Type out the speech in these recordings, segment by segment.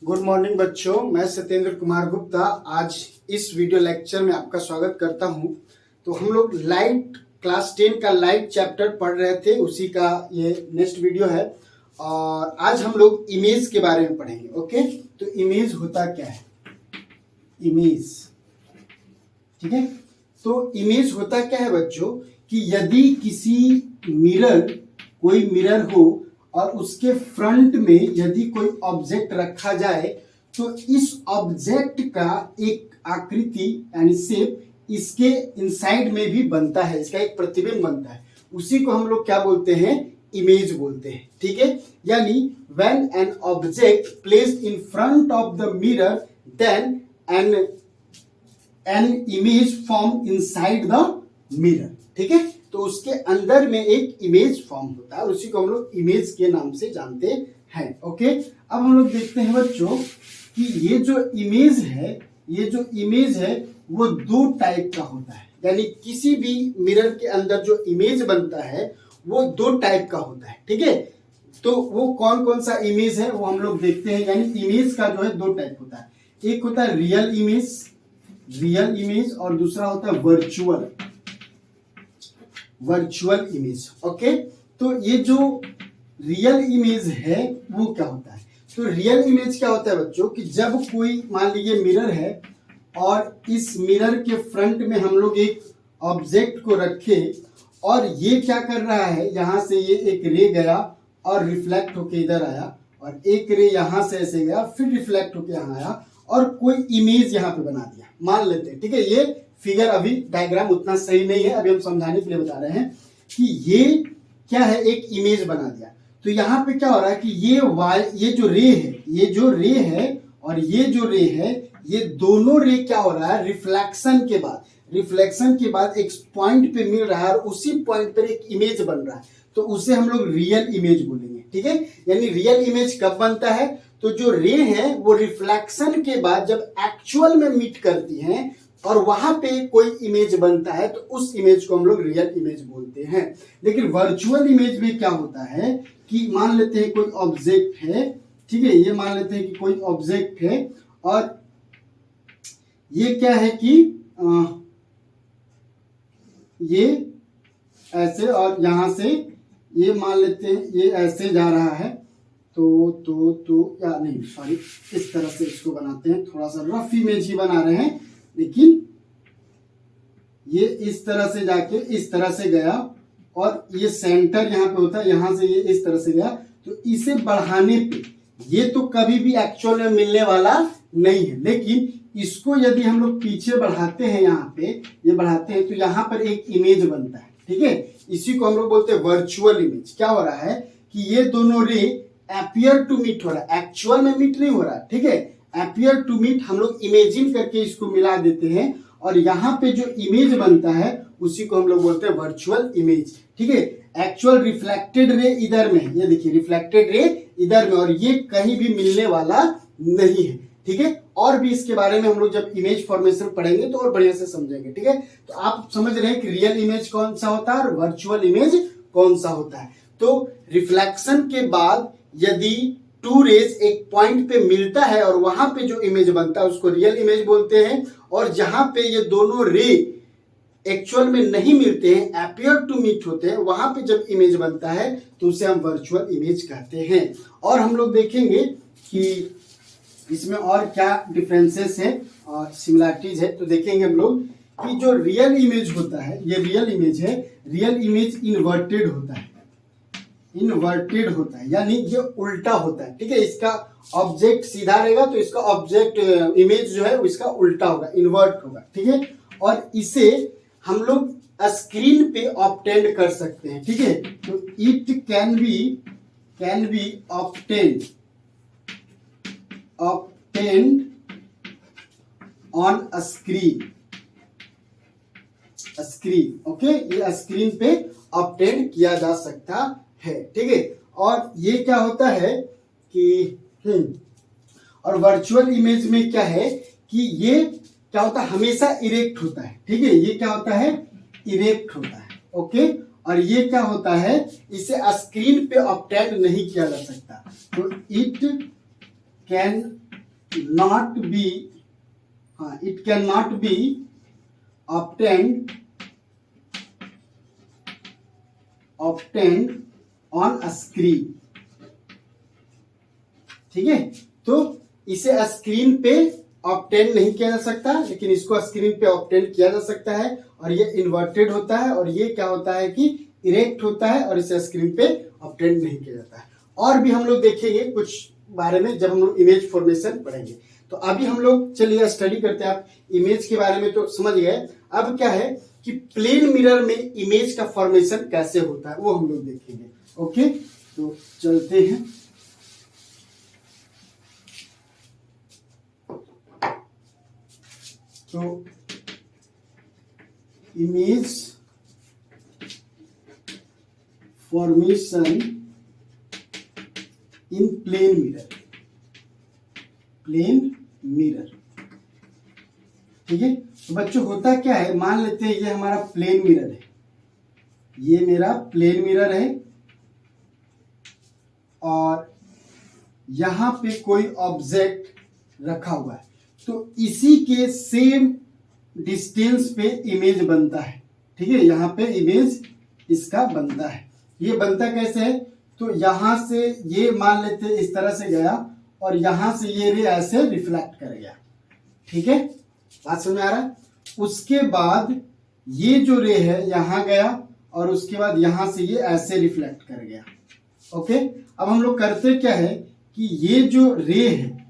Good morning बच्चों, मैं सत्येंद्र कुमार गुप्ता आज इस वीडियो लेक्चर में आपका स्वागत करता हूं। तो हम लोग लाइट क्लास 10 का लाइट चैप्टर पढ़ रहे थे, उसी का ये नेक्स्ट वीडियो है। और आज हम लोग इमेज के बारे में पढ़ेंगे। ओके, तो इमेज होता क्या है? इमेज, ठीक है। तो इमेज होता क्या है बच्चों कि यदि किसी मिरर, कोई मिरर हो और उसके फ्रंट में यदि कोई ऑब्जेक्ट रखा जाए तो इस ऑब्जेक्ट का एक आकृति यानी शेप इसके इनसाइड में भी बनता है, इसका एक प्रतिबिंब बनता है। उसी को हम लोग क्या बोलते हैं? इमेज बोलते हैं, ठीक है। यानी when an object placed in front of the mirror then an image form inside the mirror, ठीक है। तो उसके अंदर में एक इमेज फॉर्म होता है, उसी को हम लोग इमेज के नाम से जानते हैं। ओके, अब हम लोग देखते हैं बच्चों कि ये जो इमेज है वो दो टाइप का होता है। यानी किसी भी मिरर के अंदर जो इमेज बनता है वो दो टाइप का होता है, ठीक है। तो वो कौन कौन सा इमेज है वो हम लोग देखते हैं। यानी इमेज का जो है दो टाइप होता है, एक होता है रियल इमेज और दूसरा होता है वर्चुअल इमेज। ओके, तो ये जो रियल इमेज है वो क्या होता है? तो रियल इमेज क्या होता है बच्चों कि जब कोई, मान लीजिए मिरर है और इस मिरर के फ्रंट में हम लोग एक ऑब्जेक्ट को रखे और ये क्या कर रहा है, यहां से ये एक रे गया और रिफ्लेक्ट होके इधर आया और एक रे यहां से ऐसे गया फिर रिफ्लेक्ट होके यहां आया और कोई इमेज यहां पे बना दिया, मान लेते हैं, ठीक है। ये फिगर अभी डायग्राम उतना सही नहीं है, अभी हम समझाने के लिए बता रहे हैं कि ये क्या है, एक इमेज बना दिया। तो यहाँ पे क्या हो रहा है कि ये जो रे है और ये जो रे है, ये दोनों रे क्या हो रहा है, रिफ्लेक्शन के बाद एक पॉइंट पे मिल रहा है और उसी पॉइंट पर एक इमेज बन रहा है, तो उसे हम लोग रियल इमेज बोलेंगे, ठीक है। यानी रियल इमेज कब बनता है? तो जो रे है वो रिफ्लेक्शन के बाद जब एक्चुअल में मीट करती हैं और वहां पे कोई इमेज बनता है तो उस इमेज को हम लोग रियल इमेज बोलते हैं। लेकिन वर्चुअल इमेज में क्या होता है कि मान लेते हैं कोई ऑब्जेक्ट है, ठीक है, ये मान लेते हैं कि कोई ऑब्जेक्ट है और ये क्या है कि ये ऐसे और यहां से ये मान लेते हैं ये ऐसे जा रहा है, तो या नहीं, सॉरी, इस तरह से इसको बनाते हैं, थोड़ा सा रफ इमेज ही बना रहे हैं, लेकिन ये इस तरह से जाके इस तरह से गया और ये सेंटर यहाँ पे होता है, यहां से ये इस तरह से गया। तो इसे बढ़ाने पे ये तो कभी भी एक्चुअल में मिलने वाला नहीं है, लेकिन इसको यदि हम लोग पीछे बढ़ाते हैं, यहाँ पे ये बढ़ाते हैं तो यहाँ पर एक इमेज बनता है, ठीक है। इसी को हम लोग बोलते हैं वर्चुअल इमेज। क्या हो रहा है कि ये दोनों रे अपीयर टू मीट हो रहा है, एक्चुअल में मीट नहीं हो रहा, ठीक है। अपीयर टू मीट हम लोग इमेजिन करके इसको मिला देते हैं और यहाँ पे जो इमेज बनता है उसी को हम लोग बोलते हैं वर्चुअल इमेज, ठीक है। एक्चुअल रिफ्लेक्टेड रे इधर में है, ये देखिए रिफ्लेक्टेड रे इधर में और ये कहीं भी मिलने वाला नहीं है, ठीक है। और भी इसके बारे में हम लोग जब इमेज फॉर्मेशन पढ़ेंगे तो और बढ़िया से समझेंगे, ठीक है। तो आप समझ रहे हैं कि रियल इमेज कौन सा होता है और वर्चुअल इमेज कौन सा होता है। तो रिफ्लेक्शन के बाद यदि टू रेज एक पॉइंट पे मिलता है और वहां पे जो इमेज बनता है उसको रियल इमेज बोलते हैं, और जहां पे ये दोनों रे एक्चुअल में नहीं मिलते हैं, अपीयर टू मीट होते हैं, वहां पे जब इमेज बनता है तो उसे हम वर्चुअल इमेज कहते हैं। और हम लोग देखेंगे कि इसमें और क्या डिफरेंसेस है और सिमिलरिटीज है। तो देखेंगे हम लोग कि जो रियल इमेज होता है, ये रियल इमेज है, रियल इमेज इन्वर्टेड होता है, यानी ये उल्टा होता है, ठीक है। इसका ऑब्जेक्ट सीधा रहेगा तो इसका ऑब्जेक्ट इमेज जो है इसका उल्टा होगा, इन्वर्ट होगा, ठीक है। और इसे हम लोग स्क्रीन पे ऑब्टेंड कर सकते हैं, ठीक है। तो it can be obtained on screen, okay, ये स्क्रीन पे ऑब्टेंड किया जा सकता है, ठीक है। और ये क्या होता है कि और वर्चुअल इमेज में क्या है कि ये क्या होता है, हमेशा इरेक्ट होता है, ठीक है। ये क्या होता है, इरेक्ट होता है, ओके। और ये क्या होता है, इसे स्क्रीन पे ऑब्टेंड नहीं किया जा सकता। तो इट कैन नॉट बी, हाँ, it can not be obtained on a screen. ठीक है, तो इसे स्क्रीन पे ऑब्टेन नहीं किया जा सकता, लेकिन इसको स्क्रीन पे ऑब्टेन किया जा सकता है। और ये इन्वर्टेड होता है, और ये क्या होता है कि इरेक्ट होता है, और इसे स्क्रीन पे ऑब्टेन नहीं किया जाता है। और भी हम लोग देखेंगे कुछ बारे में जब हम लोग इमेज फॉर्मेशन पढ़ेंगे। तो अभी हम लोग चलिए स्टडी करते हैं। आप इमेज के बारे में तो समझ गए, अब क्या है कि प्लेन मिरर में इमेज का फॉर्मेशन कैसे होता है वो हम लोग देखेंगे। ओके, तो चलते हैं। तो image formation in plane mirror, plane mirror. ठीक है, तो बच्चों होता क्या है, मान लेते हैं ये हमारा प्लेन मिरर है, ये मेरा प्लेन मिरर है, और यहां पे कोई ऑब्जेक्ट रखा हुआ है, तो इसी के सेम डिस्टेंस पे इमेज बनता है। ठीक है, यहाँ पे इमेज इसका बनता है। ये बनता कैसे है, तो यहां से ये मान लेते इस तरह से गया, और यहां से ये रे ऐसे रिफ्लेक्ट कर गया। ठीक है, बात समझ में आ रहा है। उसके बाद ये जो रे है यहां गया, और उसके बाद यहां से ये ऐसे रिफ्लेक्ट कर गया। ओके, अब हम लोग करते क्या है कि ये जो रे है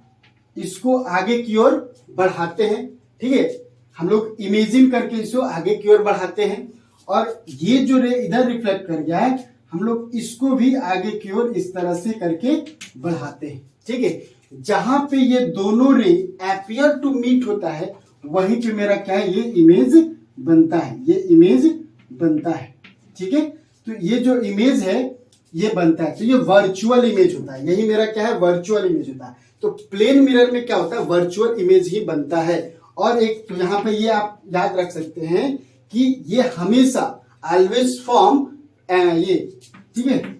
इसको आगे की ओर बढ़ाते हैं। ठीक है, हम लोग इमेजिन करके इसको आगे की ओर बढ़ाते हैं, और ये जो रे इधर रिफ्लेक्ट कर गया है हम लोग इसको भी आगे की ओर इस तरह से करके बढ़ाते हैं। ठीक है, जहां पे ये दोनों रे अपीयर टू मीट होता है वहीं पे मेरा क्या है, ये इमेज बनता है, ये इमेज बनता है। ठीक है, तो ये जो इमेज है ये बनता है, तो ये वर्चुअल इमेज होता है। यही मेरा क्या है, वर्चुअल इमेज होता है। तो प्लेन मिरर में क्या होता है, वर्चुअल इमेज ही बनता है। और एक तो यहाँ पे ये आप याद रख सकते हैं कि ये हमेशा ऑलवेज फॉर्म, ये ठीक है,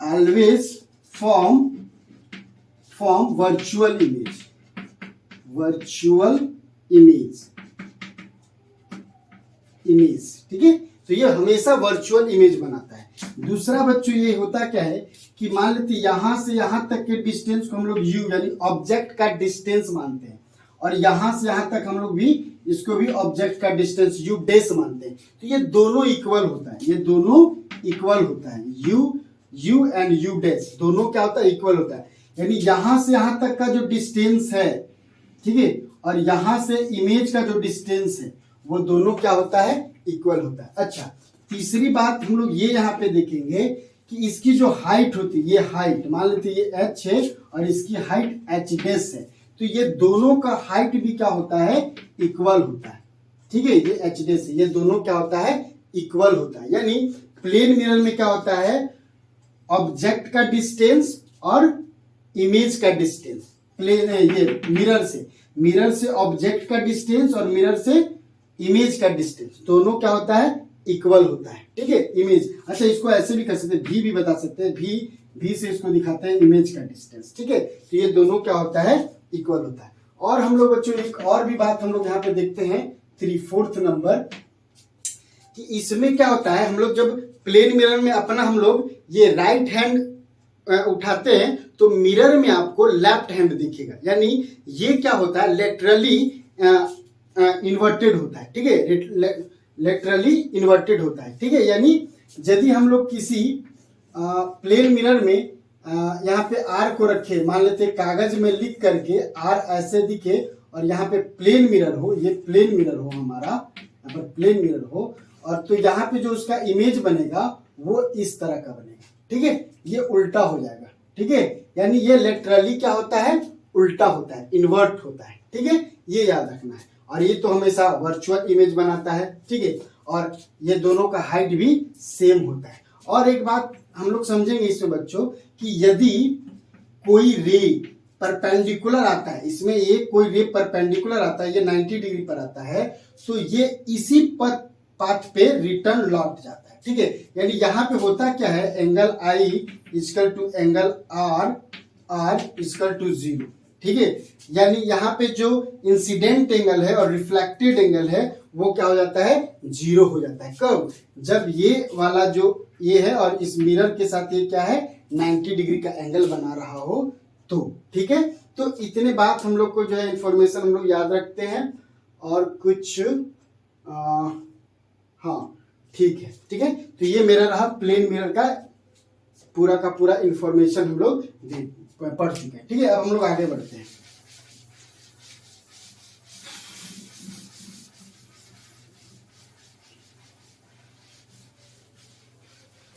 always form virtual image, virtual image. ठीक है, तो ये हमेशा वर्चुअल इमेज बनाता है। दूसरा बच्चों ये होता क्या है कि मान लेते यहां से यहां तक के डिस्टेंस को हम लोग यू यानी ऑब्जेक्ट का डिस्टेंस मानते हैं, और यहां से यहां तक हम लोग भी इसको भी ऑब्जेक्ट का डिस्टेंस यू डैश मानते हैं। तो ये दोनों इक्वल होता है, ये दोनों इक्वल होता है, यू एंड यू डैश दोनों क्या होता है, इक्वल होता है। यानी यहां से यहां तक का जो डिस्टेंस है, ठीक है, और यहां से इमेज का जो डिस्टेंस है वो दोनों क्या होता है, इक्वल होता है। अच्छा, तीसरी बात हम लोग ये यहाँ पे देखेंगे कि इसकी जो हाइट होती है, ये हाइट मान लेते ये h है और इसकी हाइट h डैश है, तो ये दोनों का हाइट भी क्या होता है, इक्वल होता है। ठीक है, ये h डैश है, ये दोनों क्या होता है, इक्वल होता है। यानी प्लेन मिरर में क्या होता है, ऑब्जेक्ट का डिस्टेंस और इमेज का डिस्टेंस, प्लेन ये मिरर से ऑब्जेक्ट का डिस्टेंस और मिरर से इमेज का डिस्टेंस दोनों क्या होता है, इक्वल होता है। ठीक है, इमेज। अच्छा, इसको ऐसे भी कर सकते हैं, भी बता सकते हैं, भी से इसको दिखाते हैं इमेज का डिस्टेंस। ठीक है, तो ये दोनों क्या होता है, इक्वल होता है। और हम लोग बच्चों एक और भी बात हम लोग यहाँ पे देखते हैं 3/4 नंबर, कि इसमें क्या होता है, हम लोग जब प्लेन मिरर में अपना हम लोग ये राइट हैंड उठाते हैं तो मिरर में आपको लेफ्ट हैंड दिखेगा। यानी ये क्या होता है, लेटरली इन्वर्टेड होता है। ठीक है, लेटरली इन्वर्टेड होता है। ठीक है, यानी यदि हम लोग किसी प्लेन मिरर में यहाँ पे आर को रखे, मान लेते कागज में लिख करके आर ऐसे दिखे, और यहाँ पे प्लेन मिरर हो, ये प्लेन मिरर हो हमारा, यहाँ पर प्लेन मिरर हो, और तो यहाँ पे जो उसका इमेज बनेगा वो इस तरह का बनेगा। ठीक है, ये उल्टा हो जाएगा। ठीक है, यानी ये लेटरली क्या होता है, उल्टा होता है, इन्वर्ट होता है। ठीक है, ये याद रखना है। और ये तो हमेशा वर्चुअल इमेज बनाता है। ठीक है, और ये दोनों का हाइट भी सेम होता है। और एक बात हम लोग समझेंगे इसमें बच्चों, कि यदि कोई रे परपेंडिकुलर आता है, इसमें एक कोई रे परपेंडिकुलर आता है, ये 90 डिग्री पर आता है, तो ये इसी पाथ पे रिटर्न लौट जाता है। ठीक है, यानी यहाँ पे होता क्या है, angle I equal to angle R equal to 0। ठीक है। यानी यहाँ पे जो इंसिडेंट एंगल है और रिफ्लेक्टेड एंगल है वो क्या हो जाता है, 0 हो जाता है। कब, जब ये वाला जो ये है और इस मिरर के साथ ये क्या है 90 डिग्री का एंगल बना रहा हो तो, ठीक है। तो इतने बात हम लोग को जो है इंफॉर्मेशन हम लोग याद रखते हैं और कुछ हाँ ठीक है, ठीक है। तो ये मेरा रहा प्लेन मिरर का पूरा इंफॉर्मेशन हम लोग पढ़ चुके हैं, ठीक है। अब हम लोग आगे बढ़ते हैं।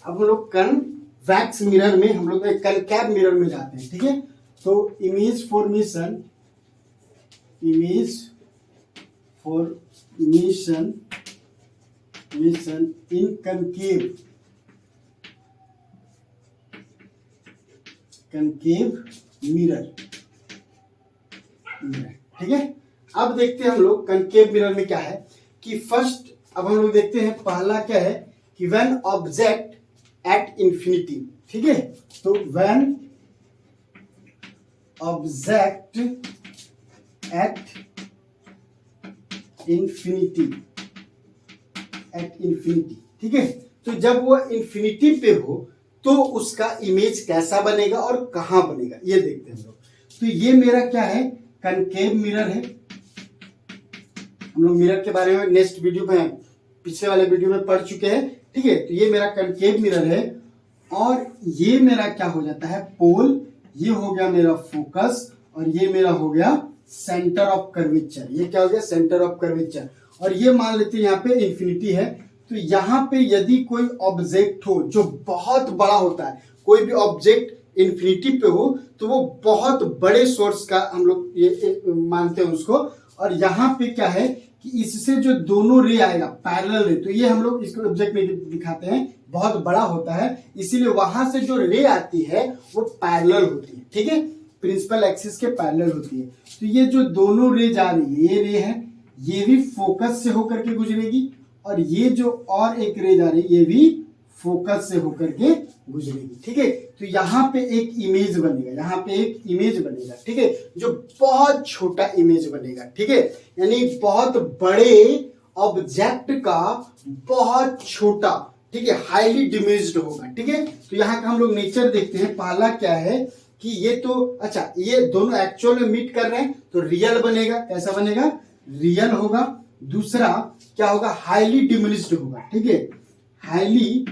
अब हम लोग कन्वेक्स मिरर में, हम लोग कनकैव मिरर में जाते हैं, ठीक है। तो इमेज फॉर्मेशन इन कनकेव मिरर, ठीक है। अब देखते हैं हम लोग कनकेव मिरर में क्या है कि फर्स्ट, अब हम लोग देखते हैं पहला क्या है कि व्हेन ऑब्जेक्ट एट इंफिनिटी, ठीक है। तो व्हेन ऑब्जेक्ट एट इंफिनिटी, ठीक है। तो जब वो इंफिनिटी पे हो तो उसका इमेज कैसा बनेगा और कहां बनेगा ये देखते हैं हम लोग। तो ये मेरा क्या है, कनकेव मिरर है। हम लोग मिरर के बारे में नेक्स्ट वीडियो में, पिछले वाले वीडियो में पढ़ चुके हैं, ठीक है। तो ये मेरा कनकेव मिरर है और ये मेरा क्या हो जाता है, पोल। ये हो गया मेरा फोकस और ये मेरा हो गया सेंटर ऑफ कर्वेचर। ये क्या हो गया, सेंटर ऑफ कर्वेचर। और ये मान लेते हैं यहाँ पे इंफिनिटी है। तो यहाँ पे यदि कोई ऑब्जेक्ट हो जो बहुत बड़ा होता है, कोई भी ऑब्जेक्ट इंफिनिटी पे हो तो वो बहुत बड़े सोर्स का हम लोग ये मानते हैं उसको। और यहाँ पे क्या है कि इससे जो दोनों रे आएगा पैरेलल रे, तो ये हम लोग इसको ऑब्जेक्ट में दिखाते हैं, बहुत बड़ा होता है, इसीलिए वहां से जो रे आती है वो पैरेलल होती है, ठीक है, प्रिंसिपल एक्सिस के पैरेलल होती है। तो ये जो दोनों रे जा रही है, ये रे है, ये भी फोकस से होकर के गुजरेगी और ये जो और एक रे जा रही है ये भी फोकस से होकर के गुजरेगी, ठीक है। तो यहाँ पे एक इमेज बनेगा, यहाँ पे एक इमेज बनेगा, ठीक है, जो बहुत छोटा इमेज बनेगा, ठीक है। यानी बहुत बड़े ऑब्जेक्ट का बहुत छोटा, ठीक है, हाईली डिमिनिश्ड होगा, ठीक है। तो यहाँ का हम लोग नेचर देखते हैं। पहला क्या है कि ये तो अच्छा, ये दोनों एक्चुअल में मीट कर रहे हैं तो रियल बनेगा। कैसा बनेगा, रियल होगा। दूसरा क्या होगा, हाईली डिमिनिश्ड होगा, ठीक है, हाईली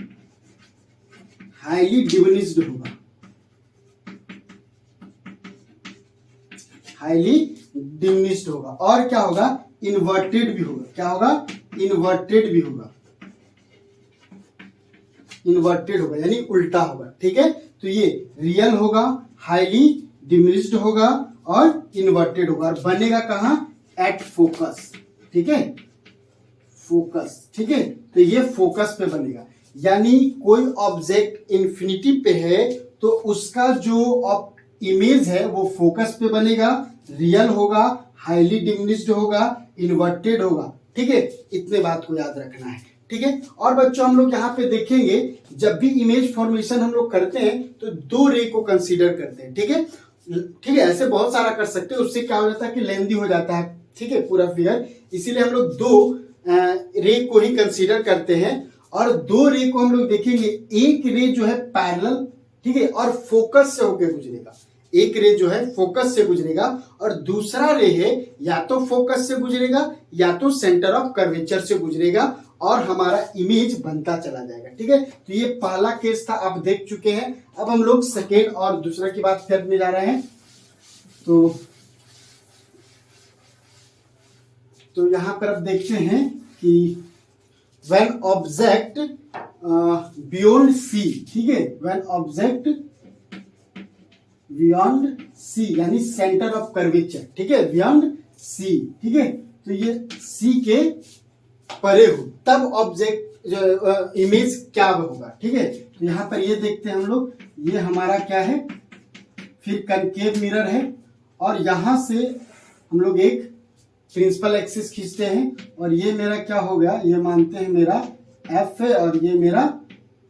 डिमिनिश्ड होगा, हाईली डिमिनिश्ड होगा। और क्या होगा, इन्वर्टेड भी होगा। क्या होगा, इन्वर्टेड भी होगा, इन्वर्टेड होगा यानी उल्टा होगा, ठीक है। तो ये रियल होगा, हाईली डिमिनिश्ड होगा और इन्वर्टेड होगा। और बनेगा कहां, एट फोकस, ठीक है, फोकस, ठीक है। तो ये फोकस पे बनेगा। यानी कोई ऑब्जेक्ट इंफिनिटी पे है तो उसका जो इमेज है वो फोकस पे बनेगा, रियल होगा, हाईली डिमिनिश्ड होगा, इन्वर्टेड होगा, ठीक है। इतने बात को याद रखना है, ठीक है। और बच्चों हम लोग यहाँ पे देखेंगे जब भी इमेज फॉर्मेशन हम लोग करते हैं तो दो रे को कंसीडर करते हैं, ठीक है, ठीक है। ऐसे बहुत सारा कर सकते हैं, उससे क्या हो जाता है कि लेंदी हो जाता है, ठीक है, पूरा फिगर। इसीलिए हम लोग दो रे को ही कंसीडर करते हैं और दो रे को हम लोग देखेंगे। एक रे जो है पैरेलल, ठीक है, और फोकस से होकर गुजरेगा। एक रे जो है फोकस से गुजरेगा और दूसरा रे है या तो फोकस से गुजरेगा या तो सेंटर ऑफ कर्वेचर से गुजरेगा और हमारा इमेज बनता चला जाएगा, ठीक है। तो ये पहला केस था, आप देख चुके हैं। अब हम लोग सेकेंड और दूसरा की बात करने जा रहे हैं। तो यहां पर अब देखते हैं कि व्हेन ऑब्जेक्ट बियॉन्ड सी, ठीक है, व्हेन ऑब्जेक्ट बियॉन्ड सी यानी सेंटर ऑफ कर्वेचर, ठीक है, बियॉन्ड सी, ठीक है। तो ये सी के परे हो तब ऑब्जेक्ट इमेज क्या होगा, ठीक है। तो यहां पर ये देखते हैं हम लोग, ये हमारा क्या है, फिर कनकेव मिरर है और यहां से हम लोग एक प्रिंसिपल एक्सिस खींचते हैं और ये मेरा क्या हो गया, ये मानते हैं मेरा एफ है और ये मेरा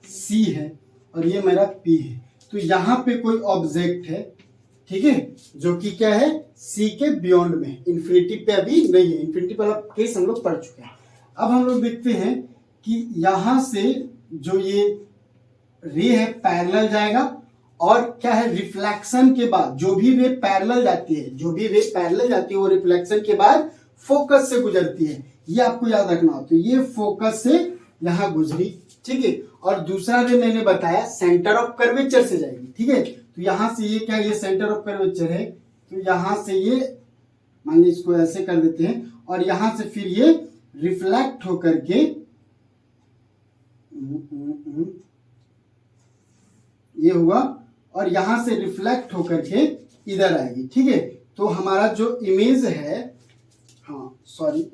सी है और ये मेरा पी है। तो यहाँ पे कोई ऑब्जेक्ट है, ठीक है, जो कि क्या है सी के बियॉन्ड में, इन्फिनिटी पे अभी नहीं है, इन्फिनिटी वाला केस हम लोग पढ़ चुके हैं। अब हम लोग देखते हैं कि यहां से जो ये रे है पैरेलल जाएगा, और क्या है रिफ्लेक्शन के बाद जो भी रे पैरेलल जाती है, जो भी रे पैरेलल जाती है वो रिफ्लेक्शन के बाद फोकस से गुजरती है, ये आपको याद रखना हो। तो ये फोकस से यहां गुजरी, ठीक है, और दूसरा रे मैंने बताया सेंटर ऑफ कर्वेचर से जाएगी, ठीक है। तो यहां से ये क्या, ये सेंटर ऑफ कर्वेचर है, तो यहां से ये मान लीजिए इसको ऐसे कर देते हैं, और यहां से फिर ये रिफ्लेक्ट होकर के ये हुआ, और यहां से रिफ्लेक्ट होकर के इधर आएगी, ठीक है। तो हमारा जो इमेज है, हाँ सॉरी,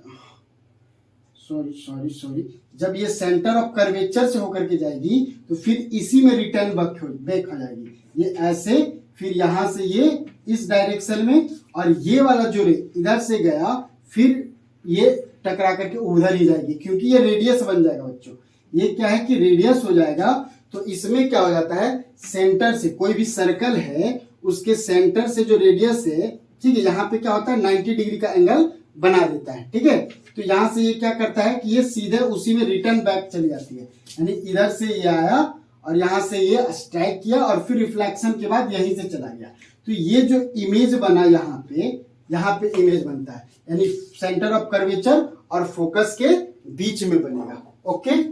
जब ये सेंटर ऑफ कर्वेचर से होकर के जाएगी तो फिर इसी में रिटर्न बैक हो जाएगी, ये ऐसे, फिर यहां से ये इस डायरेक्शन में, और ये वाला जो रे इधर से गया फिर ये टकरा करके उधर ही जाएगी, क्योंकि ये रेडियस बन जाएगा बच्चों। ये क्या है कि रेडियस हो जाएगा, तो इसमें क्या हो जाता है सेंटर से, कोई भी सर्कल है उसके सेंटर से जो रेडियस है, ठीक है, यहाँ पे क्या होता है 90 डिग्री का एंगल बना देता है, ठीक है। तो यहाँ से ये क्या करता है कि ये सीधे उसी में रिटर्न बैक चली जाती है, यानी इधर से ये आया और यहाँ से ये स्ट्राइक किया और फिर रिफ्लेक्शन के बाद यहीं से चला गया। तो ये जो इमेज बना यहाँ पे इमेज बनता है, यानी सेंटर ऑफ कर्वेचर और फोकस के बीच में बनेगा। ओके,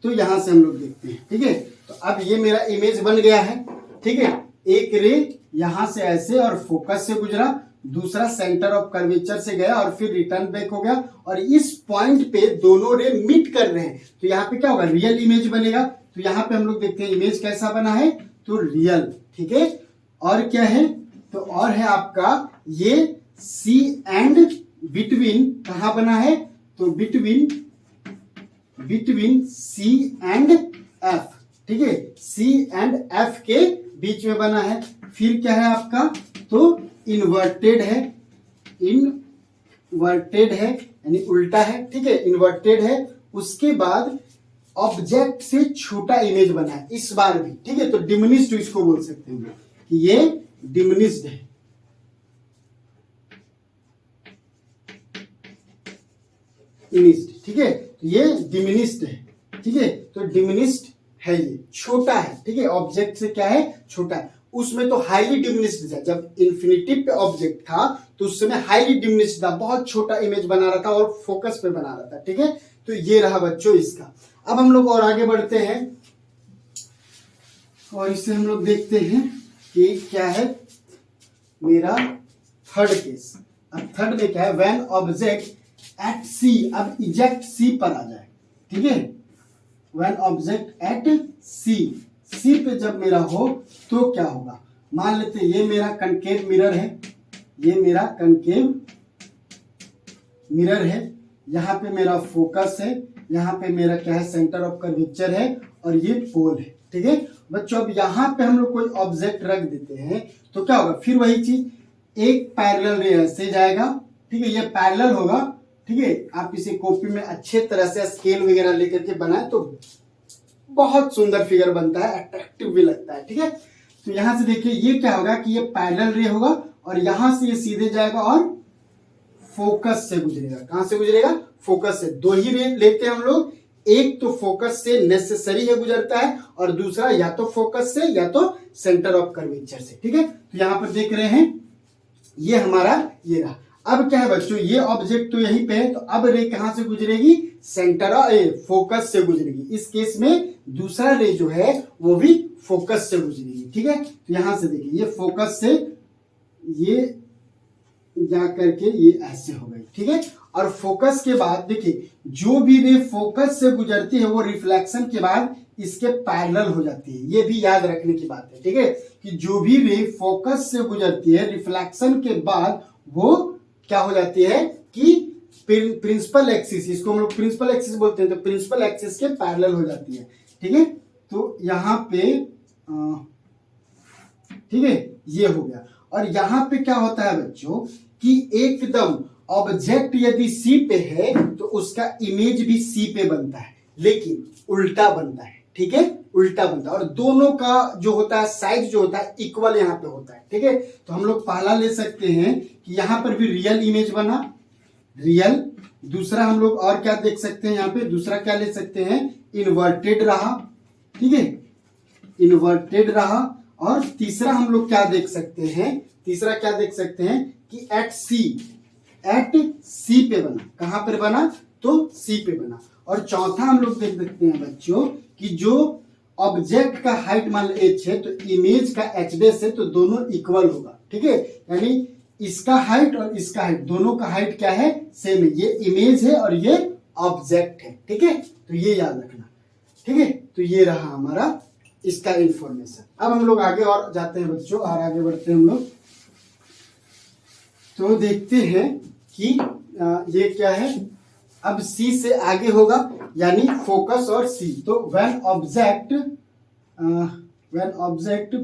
तो यहां से हम लोग देखते हैं, ठीक है। तो अब ये मेरा इमेज बन गया है, ठीक है। एक रे यहां से ऐसे और फोकस से गुजरा, दूसरा सेंटर ऑफ कर्वेचर से गया और फिर रिटर्न बैक हो गया, और इस पॉइंट पे दोनों रे मीट कर रहे हैं, तो यहाँ पे क्या होगा रियल इमेज बनेगा। तो यहाँ पे हम लोग देखते हैं इमेज कैसा बना है, तो रियल, ठीक है। और क्या है, तो और है आपका ये सी एंड बिटवीन, कहाँ बना है, तो बिटवीन सी एंड एफ, ठीक है, सी एंड एफ के बीच में बना है। फिर क्या है आपका, तो इन्वर्टेड है यानी उल्टा है, ठीक है, इन्वर्टेड है। उसके बाद ऑब्जेक्ट से छोटा इमेज बना है इस बार भी, ठीक है। तो डिमिनिश्ड इसको बोल सकते हैं कि ये डिमिनिश्ड है, ठीक है, ये डिमिनिश्ड है, ठीक है। तो डिमिनिश्ड है, ये छोटा है, ठीक है, ऑब्जेक्ट से क्या है छोटा है। उसमें तो हाईली डिमिनिश्ड था, जब इन्फिनिटी पे ऑब्जेक्ट था तो उस समय हाईली डिमिनिश्ड था, बहुत छोटा इमेज बना रहा था और फोकस पे बना रहा था, ठीक है। तो ये रहा बच्चों इसका। अब हम लोग और आगे बढ़ते हैं और इससे हम लोग देखते हैं कि क्या है मेरा थर्ड केस। अब थर्ड में क्या है, व्हेन ऑब्जेक्ट एट सी, अब इजेक्ट सी पर आ जाए, ठीक है। व्हेन ऑब्जेक्ट एट सी, सी पे जब मेरा हो तो क्या होगा, मान लेते हैं ये मेरा कनकेव मिरर है, ये मेरा कनकेव मिरर है, यहाँ पे मेरा फोकस है, यहाँ पे मेरा क्या है सेंटर ऑफ कर्वेचर है, और ये पोल है, ठीक है बच्चों। अब यहाँ पे हम लोग कोई ऑब्जेक्ट रख देते हैं तो क्या होगा, फिर वही चीज, एक पैरेलल रे ऐसे जाएगा, ठीक है, ये पैरेलल होगा, ठीक है। आप इसे कॉपी में अच्छे तरह से स्केल वगैरह लेकर के बनाए तो बहुत सुंदर फिगर बनता है, अट्रैक्टिव भी लगता है, ठीक है। तो यहां से देखिए ये क्या होगा कि ये पैरेलल रे होगा और यहां से ये सीधे जाएगा और फोकस से गुजरेगा। कहां से गुजरेगा, फोकस से। दो ही रे लेते हैं हम लोग, एक तो फोकस से नेसेसरी है गुजरता है और दूसरा या तो फोकस से या तो सेंटर ऑफ कर्वेचर से, ठीक है। तो यहां पर देख रहे हैं ये हमारा ये रहा। अब क्या है बच्चों, ये ऑब्जेक्ट तो यहीं पे है, तो अब रे कहां से गुजरेगी, सेंटर फोकस से गुजरेगी। इस केस में दूसरा रे जो है वो भी फोकस से गुजरेगी, ठीक है। तो यहां से देखिए ये फोकस से ये जा करके ये ऐसे हो गई, ठीक है। और फोकस के बाद देखिए जो भी रे फोकस से गुजरती है वो रिफ्लेक्शन के बाद इसके पैरेलल हो जाती है। ये भी याद रखने की बात है, ठीक है, कि जो भी रे फोकस से गुजरती है रिफ्लेक्शन के बाद वो क्या हो जाती है कि प्रिंसिपल एक्सिस, इसको हम लोग प्रिंसिपल एक्सिस बोलते हैं, तो प्रिंसिपल एक्सिस के पैरेलल हो जाती है, ठीक है। तो यहाँ पे ठीक है ये हो गया। और यहाँ पे क्या होता है बच्चों कि एकदम ऑब्जेक्ट यदि सी पे है तो उसका इमेज भी सी पे बनता है, लेकिन उल्टा बनता है, ठीक है, उल्टा बनता है और दोनों का जो होता है साइज जो होता है इक्वल यहाँ पे होता है। ठीक है, तो हम लोग पहला ले सकते हैं कि यहाँ पर भी रियल इमेज बना, रियल। दूसरा हम लोग और क्या देख सकते हैं, यहाँ पे दूसरा क्या ले सकते हैं, इन्वर्टेड रहा। ठीक है, इन्वर्टेड रहा। और तीसरा हम लोग क्या देख सकते हैं, तीसरा क्या देख सकते हैं कि एट सी पे बना। कहां पर बना, तो सी पे बना। और चौथा हम लोग देख सकते हैं बच्चों कि जो ऑब्जेक्ट का हाइट मान लो h है तो इमेज का h डेस है तो दोनों इक्वल होगा। ठीक है, यानी इसका हाइट और इसका हाइट दोनों का हाइट क्या है, सेम है। ये इमेज है और ये ऑब्जेक्ट है। ठीक है, तो ये याद रखना। ठीक है, तो ये रहा हमारा इसका इंफॉर्मेशन। अब हम लोग आगे और जाते हैं बच्चों, और आगे बढ़ते हैं हम लोग। तो देखते हैं कि ये क्या है। अब सी से आगे होगा यानी फोकस और सी। तो when object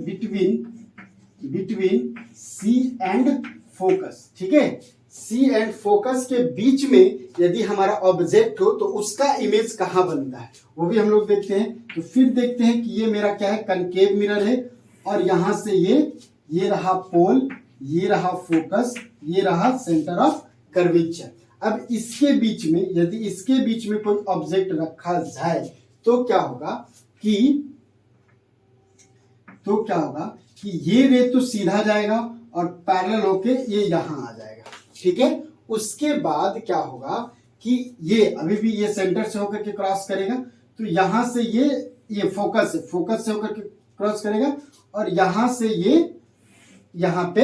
between C and focus. ठीक है, सी एंड फोकस के बीच में यदि हमारा ऑब्जेक्ट हो तो उसका इमेज कहाँ बनता है वो भी हम लोग देखते हैं। तो फिर देखते हैं कि ये मेरा क्या है, कनकेव मिरर है और यहां से ये रहा पोल, ये रहा फोकस, ये रहा सेंटर ऑफ कर्वेचर। अब इसके बीच में यदि इसके बीच में कोई ऑब्जेक्ट रखा जाए तो क्या होगा कि ये रे तो सीधा जाएगा और पैरेलल होके ये यहां आ जाएगा। ठीक है, उसके बाद क्या होगा कि ये अभी भी ये सेंटर से होकर के क्रॉस करेगा तो यहां से ये फोकस से होकर के क्रॉस करेगा और यहां से ये यहां पे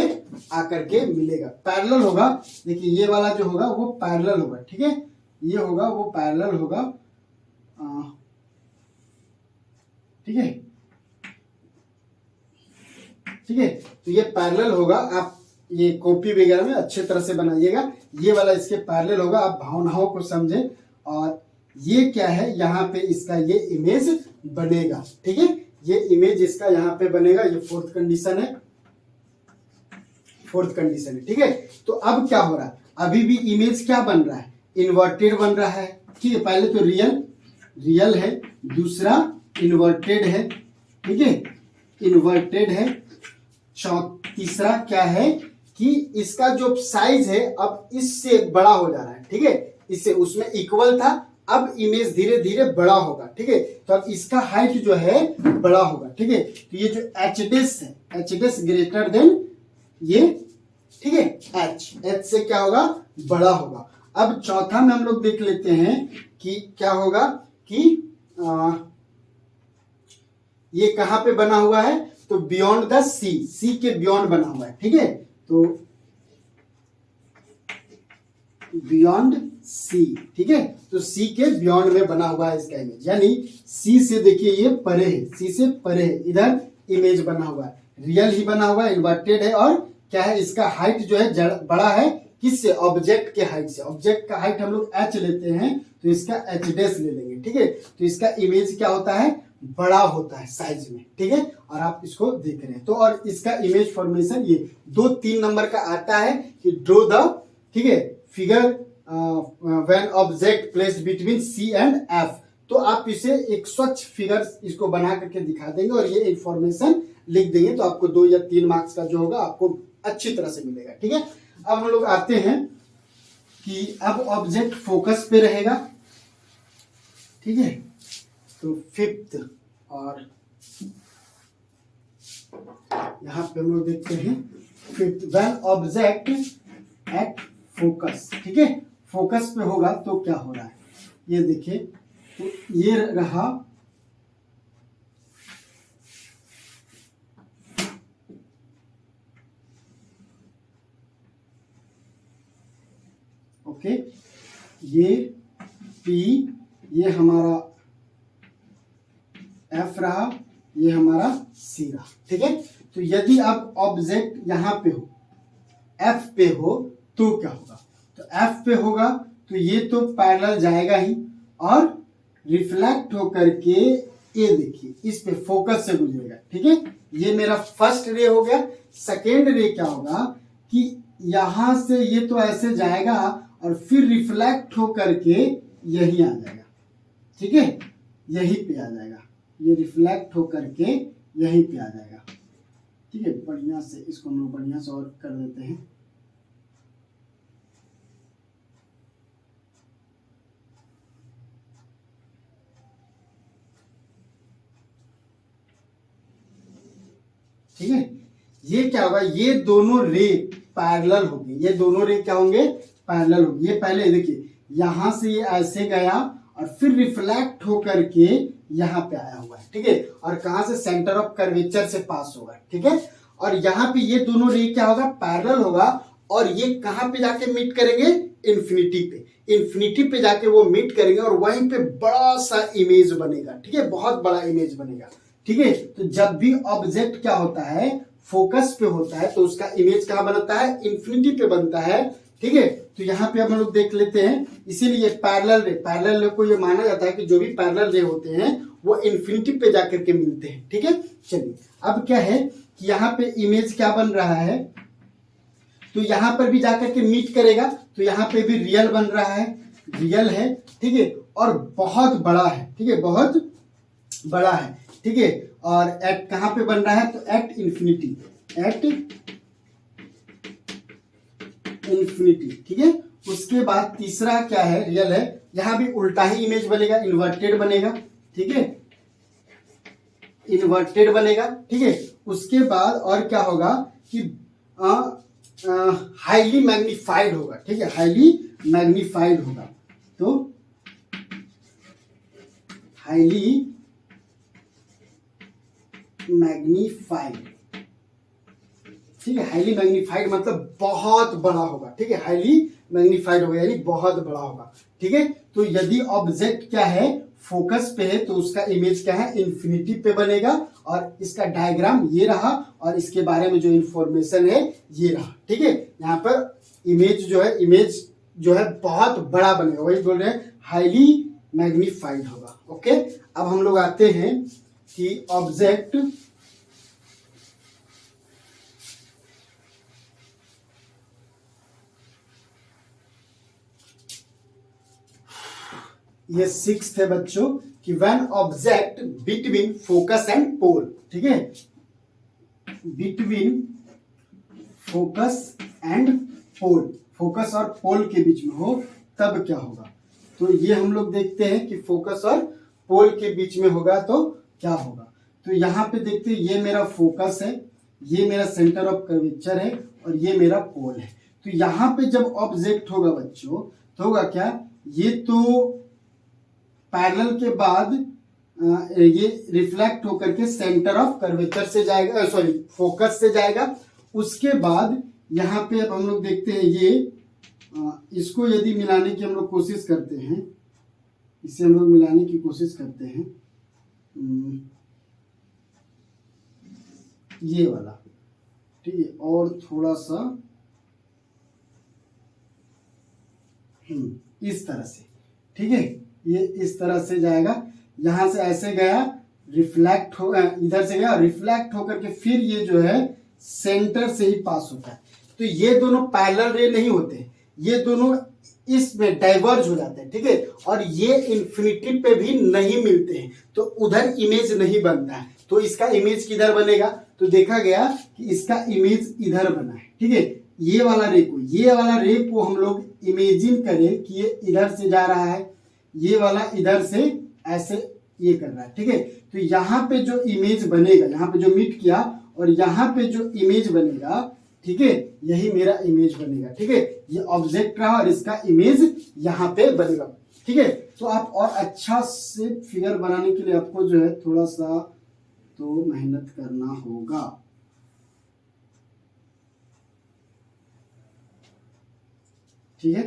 आकर के मिलेगा, पैरेलल होगा। देखिए ये वाला जो होगा वो पैरेलल होगा। ठीक है, ये होगा वो पैरेलल होगा। ठीक है, ठीक है, तो ये पैरेलल होगा। आप ये कॉपी वगैरह में अच्छे तरह से बनाइएगा। ये वाला इसके पैरेलल होगा, आप भावनाओं को समझें। और ये क्या है, यहाँ पे इसका ये इमेज बनेगा। ठीक है, ये इमेज इसका यहाँ पे बनेगा। ये फोर्थ कंडीशन है। ठीक है, तो अब क्या हो रहा है, अभी भी इमेज क्या बन रहा है, इन्वर्टेड बन रहा है। ठीक है, पहले तो रियल है, दूसरा इन्वर्टेड है। ठीक है, इन्वर्टेड है। तीसरा क्या है कि इसका जो साइज है अब इससे बड़ा हो जा रहा है। ठीक है, इससे उसमें इक्वल था, अब इमेज धीरे धीरे बड़ा होगा। ठीक है, तो अब इसका हाइट जो है बड़ा होगा। ठीक है, तो ये जो एच डेस ग्रेटर देन ये। ठीक है, एच से क्या होगा, बड़ा होगा। अब चौथा में हम लोग देख लेते हैं कि क्या होगा कि ये कहां पे बना हुआ है, तो बियॉन्ड द सी के बियॉन्ड बना हुआ है। ठीक है, तो बियॉन्ड सी। ठीक है, तो सी के बियॉन्ड में बना हुआ है इसका इमेज, यानी सी से देखिए ये परे है, सी से परे है, इधर इमेज बना हुआ है, रियल ही बना हुआ है, इन्वर्टेड है। और क्या है, इसका हाइट जो है बड़ा है, किससे, ऑब्जेक्ट के हाइट से। ऑब्जेक्ट का हाइट हम लोग h लेते हैं तो इसका h डेस ले लेंगे। ठीक है, तो इसका इमेज क्या होता है, बड़ा होता है साइज में। ठीक है, और आप इसको देख रहे हैं तो। और इसका इमेज फॉर्मेशन ये 2-3 नंबर का आता है कि ड्रॉ द, ठीक है, figure when object placed between C and F. तो आप इसे एक स्वच्छ फिगर इसको बना करके दिखा देंगे और ये इंफॉर्मेशन लिख देंगे तो आपको 2 या 3 मार्क्स का जो होगा आपको अच्छी तरह से मिलेगा। ठीक है, अब हम लोग आते हैं कि अब ऑब्जेक्ट फोकस पे रहेगा। ठीक है, तो फिफ्थ, और यहां पे हम लोग देखते हैं fifth, when object at focus. ठीक है, फोकस पे होगा तो क्या हो रहा है, ये देखिए, तो ये रहा ओके, ये पी, ये हमारा एफ रहा, ये हमारा सी रहा। ठीक है, तो यदि अब ऑब्जेक्ट यहां पे हो, एफ पे हो तो क्या होगा, तो एफ पे होगा तो ये तो पैरेलल जाएगा ही और रिफ्लेक्ट होकर के ये देखिए इस पे फोकस से गुजरेगा। ठीक है, ये मेरा फर्स्ट रे हो गया। सेकेंड रे क्या होगा कि यहां से ये तो ऐसे जाएगा और फिर रिफ्लेक्ट होकर के यही आ जाएगा। ठीक है, यही पे आ जाएगा। ये रिफ्लेक्ट होकर के यहीं पे आ जाएगा। ठीक है, बढ़िया से इसको हम लोग बढ़िया से और कर देते हैं। ठीक है, ये क्या होगा, ये दोनों रे पैरेलल होंगे, ये दोनों रे क्या होंगे, पैरेलल होंगे। ये पहले देखिए यहां से ये ऐसे गया और फिर रिफ्लेक्ट होकर के यहाँ पे आया हुआ है। ठीक है, और कहां से, सेंटर ऑफ कर्वेचर से पास होगा। ठीक है, और यहाँ पे ये दोनों रे क्या होगा, पैरेलल होगा, और ये कहां पे जाके मीट करेंगे, इन्फिनिटी पे। इन्फिनिटी पे जाके वो मीट करेंगे और वहीं पे बड़ा सा इमेज बनेगा। ठीक है, बहुत बड़ा इमेज बनेगा। ठीक है, तो जब भी ऑब्जेक्ट क्या होता है, फोकस पे होता है, तो उसका इमेज कहां बनता है, इन्फिनिटी पे बनता है। ठीक है, तो यहाँ पे हम लोग देख लेते हैं, इसीलिए पैरेलल रे को ये माना जाता है कि जो भी पैरेलल रे होते हैं वो इन्फिनिटी पे जाकर के मिलते हैं। ठीक है, चलिए अब क्या है कि यहाँ पे इमेज क्या बन रहा है, तो यहाँ पर भी जाकर के मीट करेगा, तो यहाँ पे भी रियल बन रहा है, रियल है। ठीक है, और बहुत बड़ा है। ठीक है, बहुत बड़ा है। ठीक है, और एट कहां पे बन रहा है, तो एट इन्फिनिटी, एट इन्फिनिटी। ठीक है, उसके बाद तीसरा क्या है, रियल है, यहां भी उल्टा ही इमेज बनेगा, इन्वर्टेड बनेगा। ठीक है, इन्वर्टेड बनेगा। ठीक है, उसके बाद और क्या होगा कि हाईली मैग्नीफाइड होगा। ठीक है, हाईली मैग्नीफाइड होगा, तो हाईली मैग्नीफाइड। ठीक है, हाईली मैग्नीफाइड मतलब बहुत बड़ा होगा। ठीक है, हाईली मैग्नीफाइड होगा यानी बहुत बड़ा होगा। ठीक है, तो यदि ऑब्जेक्ट क्या है, फोकस पे है, तो उसका इमेज क्या है, इन्फिनिटी पे बनेगा, और इसका डायग्राम ये रहा, और इसके बारे में जो इंफॉर्मेशन है ये रहा। ठीक है, यहाँ पर इमेज जो है बहुत बड़ा बनेगा, वही बोल रहे हैं हाईली मैग्नीफाइड होगा। ओके, अब हम लोग आते हैं कि ऑब्जेक्ट ये 6th है बच्चों कि when object between focus and pole. ठीक है, between focus and pole, focus और पोल के बीच में हो तब क्या होगा। तो ये हम लोग देखते हैं कि फोकस और पोल के बीच में होगा तो क्या होगा। तो यहाँ पे देखते हैं, ये मेरा फोकस है, ये मेरा सेंटर ऑफ कर्वेचर है, और ये मेरा पोल है। तो यहाँ पे जब ऑब्जेक्ट होगा बच्चों, तो होगा क्या, ये तो पैरेलल के बाद ये रिफ्लेक्ट होकर के सेंटर ऑफ कर्वेचर से जाएगा, सॉरी फोकस से जाएगा। उसके बाद यहाँ पे अब हम लोग देखते हैं, ये इसको यदि मिलाने की हम लोग कोशिश करते हैं, इसे हम लोग मिलाने की कोशिश करते हैं, ये वाला। ठीक है, और थोड़ा सा इस तरह से। ठीक है, ये इस तरह से जाएगा, यहां से ऐसे गया, रिफ्लेक्ट हो, इधर से गया, रिफ्लेक्ट होकर के फिर ये जो है सेंटर से ही पास होता है। तो ये दोनों पैरेलल रे नहीं होते, ये दोनों इसमें डाइवर्ज हो जाते हैं। ठीक है, और ये इन्फिनिटी पे भी नहीं मिलते हैं, तो उधर इमेज नहीं बनता है। तो इसका इमेज किधर बनेगा, तो देखा गया कि इसका इमेज इधर बना है। ठीक है, ये वाला रे को हम लोग इमेजिन करें कि ये इधर से जा रहा है, ये वाला इधर से ऐसे ये कर रहा है। ठीक है, तो यहाँ पे जो इमेज बनेगा, यहाँ पे जो मीट किया और यहाँ पे जो इमेज बनेगा, ठीक है, यही मेरा इमेज बनेगा। ठीक है, ये ऑब्जेक्ट रहा और इसका इमेज यहाँ पे बनेगा। ठीक है, तो आप और अच्छा से फिगर बनाने के लिए आपको जो है थोड़ा सा तो मेहनत करना होगा। ठीक है,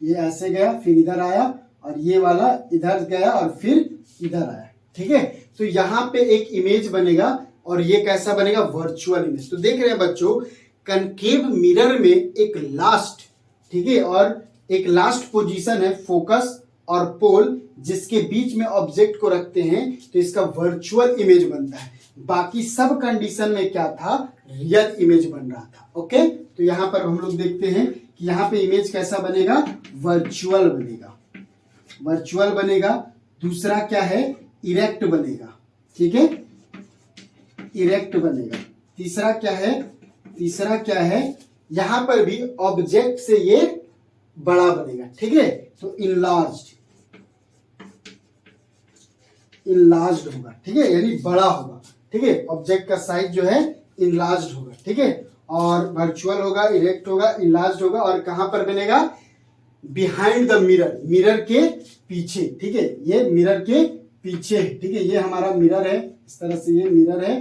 ये ऐसे गया, फिर इधर आया, और ये वाला इधर गया और फिर इधर आया। ठीक है, तो यहाँ पे एक इमेज बनेगा, और ये कैसा बनेगा, वर्चुअल इमेज। तो देख रहे हैं बच्चों, कनकेव मिरर में एक लास्ट, ठीक है, और एक लास्ट पोजीशन है फोकस और पोल, जिसके बीच में ऑब्जेक्ट को रखते हैं, तो इसका वर्चुअल इमेज बनता है। बाकी सब कंडीशन में क्या था, रियल इमेज बन रहा था। ओके, तो यहाँ पर हम लोग देखते हैं कि यहाँ पे इमेज कैसा बनेगा, वर्चुअल बनेगा, वर्चुअल बनेगा। दूसरा क्या है, इरेक्ट बनेगा, ठीक है, इरेक्ट बनेगा। तीसरा क्या है, यहां पर भी ऑब्जेक्ट से ये बड़ा बनेगा, ठीक है, तो इनलार्ज्ड होगा, ठीक है, यानी बड़ा होगा, ठीक है, ऑब्जेक्ट का साइज जो है इनलार्ज्ड होगा, ठीक है, और वर्चुअल होगा, इरेक्ट होगा, इनलार्ज्ड होगा, और कहां पर बनेगा, बिहाइंड द मिरर, मिरर के पीछे, ठीक है, ये मिरर के पीछे है, ठीक है, ये हमारा मिरर है, इस तरह से ये मिरर है,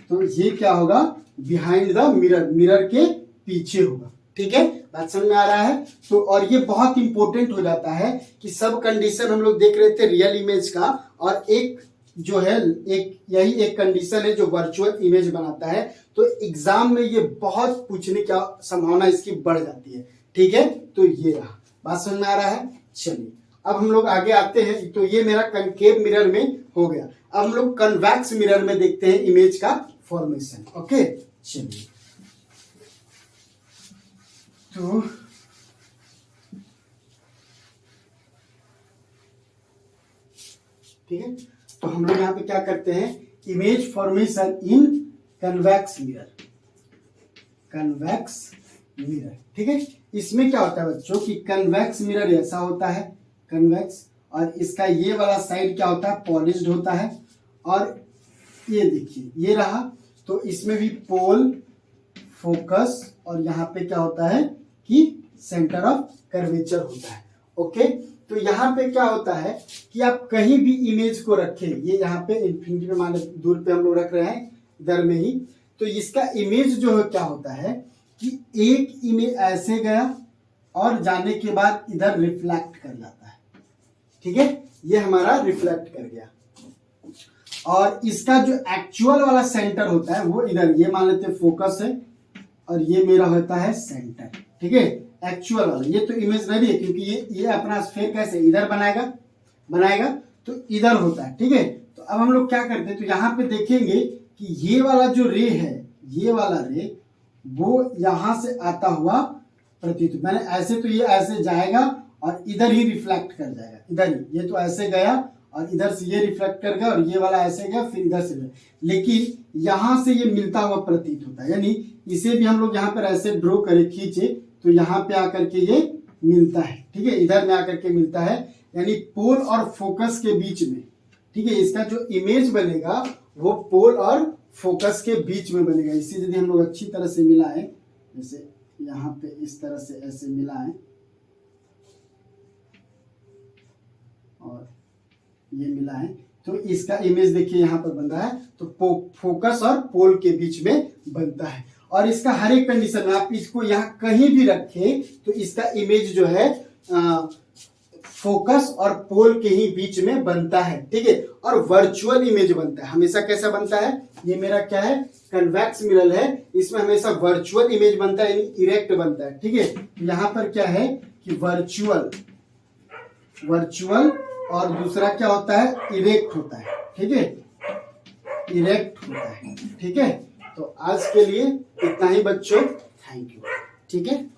तो ये क्या होगा, बिहाइंड द मिरर, मिरर के पीछे होगा, ठीक है, बात समझ में आ रहा है। तो और ये बहुत इंपॉर्टेंट हो जाता है कि सब कंडीशन हम लोग देख रहे थे रियल इमेज का, और एक जो है यही एक कंडीशन है जो वर्चुअल इमेज बनाता है, तो एग्जाम में ये बहुत पूछने की संभावना इसकी बढ़ जाती है, ठीक है, तो ये रहा, बात समझ में आ रहा है। चलिए अब हम लोग आगे आते हैं, तो ये मेरा कनकेव मिरर में हो गया, अब हम लोग कन्वेक्स मिरर में देखते हैं इमेज का फॉर्मेशन, ओके। चलिए तो ठीक है, तो हम लोग यहाँ पे क्या करते हैं, इमेज फॉर्मेशन इन कन्वेक्स मिरर, ठीक है, इसमें क्या होता है बच्चों कि कन्वेक्स मिरर ऐसा होता है, कन्वेक्स, और इसका ये वाला साइड क्या होता है, पॉलिश्ड होता है, और ये देखिए ये रहा, तो इसमें भी पोल, फोकस, और यहाँ पे क्या होता है कि सेंटर ऑफ कर्वेचर होता है, ओके। तो यहाँ पे क्या होता है कि आप कहीं भी इमेज को रखें, ये यहाँ पे इन्फिनिटी पे माने दूर पे हम लोग रख रहे हैं इधर में ही, तो इसका इमेज जो है क्या होता है कि एक इमेज ऐसे गया और जाने के बाद इधर रिफ्लेक्ट कर जाता है, ठीक है, ये हमारा रिफ्लेक्ट कर गया, और इसका जो एक्चुअल वाला सेंटर होता है वो इधर, ये मान लेते हैं फोकस है, और ये मेरा होता है सेंटर, ठीक है, एक्चुअल वाला, ये तो इमेजिनरी है क्योंकि ये अपना स्फीयर कैसे इधर बनाएगा तो इधर होता है, ठीक है। तो अब हम लोग क्या करते हैं, तो यहाँ पे देखेंगे कि ये वाला जो रे है, ये वाला रे वो यहां से आता हुआ प्रतीत, मैंने ऐसे, तो ये ऐसे जाएगा और इधर ही रिफ्लेक्ट कर जाएगा, इधर ही, ये तो ऐसे गया और इधर से ये रिफ्लेक्ट कर गया, और ये वाला ऐसे गया फिर इधर से गया, लेकिन यहां से ये मिलता हुआ प्रतीत होता है, यानी इसे भी हम लोग यहाँ पर ऐसे ड्रॉ करें, खींचे, तो यहाँ पे आकर के ये मिलता है, ठीक है, इधर में आकर के मिलता है, यानी पोल और फोकस के बीच में, ठीक है, इसका जो इमेज बनेगा वो पोल और फोकस के बीच में बनेगा। इसी यदि हम लोग अच्छी तरह से मिलाएं, जैसे यहाँ पे इस तरह से ऐसे मिलाएं और ये मिलाएं, तो इसका इमेज देखिए यहाँ पर बन रहा है, तो फोकस और पोल के बीच में बनता है, और इसका हर एक कंडीशन में आप इसको यहाँ कहीं भी रखें तो इसका इमेज जो है फोकस और पोल के ही बीच में बनता है, ठीक है, और वर्चुअल इमेज बनता है, हमेशा कैसा बनता है, ये मेरा क्या है, कन्वेक्स मिरर है, इसमें हमेशा वर्चुअल इमेज बनता है, यानी इरेक्ट बनता है, ठीक है। यहाँ पर क्या है कि वर्चुअल और दूसरा क्या होता है, इरेक्ट होता है, ठीक है, इरेक्ट होता है, ठीक है। तो आज के लिए इतना ही बच्चों, थैंक यू, ठीक है।